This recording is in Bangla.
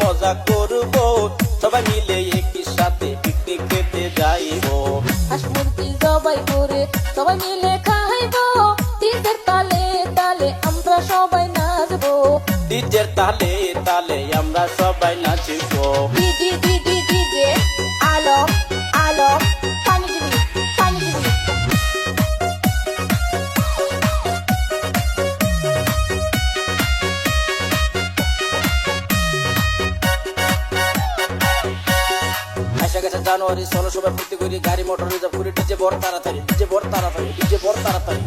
মজা করব, সবাই মিলে একই সাথে পিকনিক খেতে যাইবো। হাঁস মুরগি জবাই করে সবাই মিলে খাইবো, ডিজের তালে তালে আমরা সবাই নাচবো। ডিজের তালে তালে আমরা সবাই নাচবো। ডিজে ডিজে ডিজে আলো আলো পানি দিবি পানি দিবি। আসা গেছে জানুয়ারি, চলো সবাই ফুর্তি করি, গাড়ি মোটর রিজার্ভ করি, ডিজে বড় তাড়াতাড়ি, ডিজে বড় তাড়াতাড়ি, ডিজে বড় তাড়াতাড়ি।